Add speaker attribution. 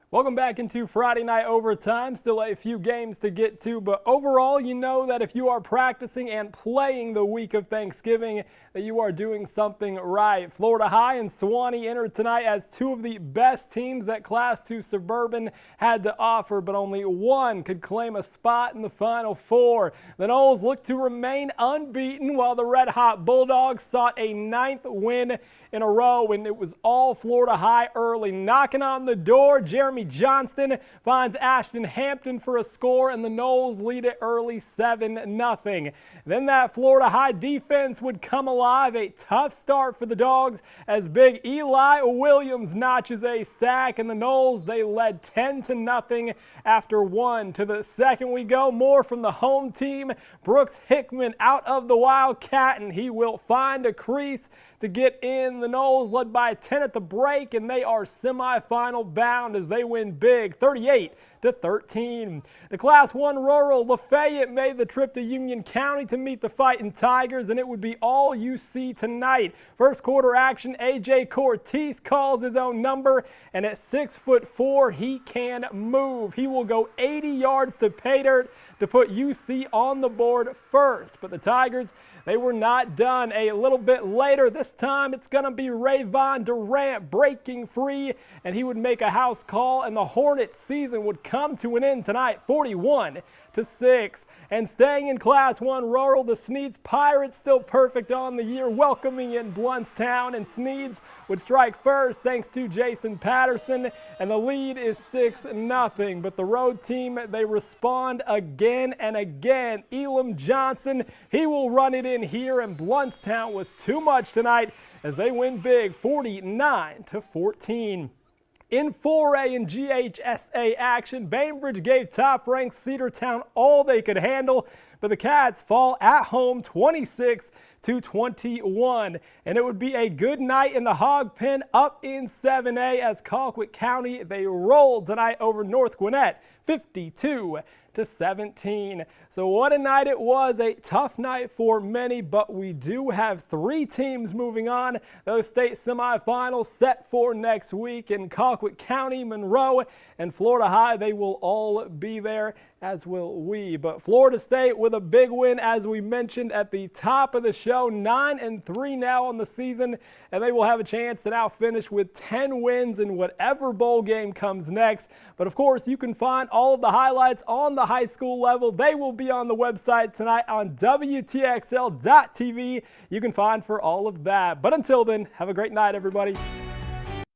Speaker 1: Welcome back into Friday Night Overtime. Still a few games to get to, but overall, you know that if you are practicing and playing the week of Thanksgiving, that you are doing something right. Florida High and Sewanee entered tonight as two of the best teams that Class II Suburban had to offer, but only one could claim a spot in the Final Four. The Noles looked to remain unbeaten while the Red Hot Bulldogs sought a 9th win in a row, and it was all Florida High early. Knocking on the door, Jeremy Johnston finds Ashton Hampton for a score, and the Noles lead it early 7-0. Then that Florida High defense would come alive. A tough start for the Dogs as big Eli Williams notches a sack, and the Noles, they led 10-0 after one. To the second we go, more from the home team. Brooks Hickman out of the Wildcat, and he will find a crease to get in. The Noles led by 10 at the break, and they are semifinal bound as they win big, 38-13. The Class I Rural Lafayette made the trip to Union County to meet the Fighting Tigers, and it would be all UC tonight. First quarter action, A.J. Cortez calls his own number, and at 6'4", he can move. He will go 80 yards to pay dirt to put UC on the board first. But the Tigers, they were not done. A little bit later, this time it's going to be Rayvon Durant breaking free, and he would make a house call, and the Hornets season would come to an end tonight, 41-6. And staying in Class I Rural, the Sneads Pirates still perfect on the year, welcoming in Bluntstown, and Sneads would strike first thanks to Jason Patterson, and the lead is 6-0. But the road team, they respond again and again. Elam Johnson, he will run it in here, and Bluntstown was too much tonight as they win big, 49-14. In 4A and GHSA action, Bainbridge gave top-ranked Cedartown all they could handle, but the Cats fall at home 26-21. And it would be a good night in the Hog Pen up in 7A as Colquitt County, they rolled tonight over North Gwinnett, 52-17. So what a night it was. A tough night for many, but we do have 3 teams moving on. Those state semifinals set for next week in Colquitt County, Munroe, and Florida High. They will all be there, as will we. But Florida State with a big win, as we mentioned at the top of the show, 9-3 now on the season, and they will have a chance to now finish with 10 wins in whatever bowl game comes next. But of course, you can find all of the highlights on the high school level. They will be on the website tonight on WTXL.TV. You can find for all of that. But until then, have a great night, everybody.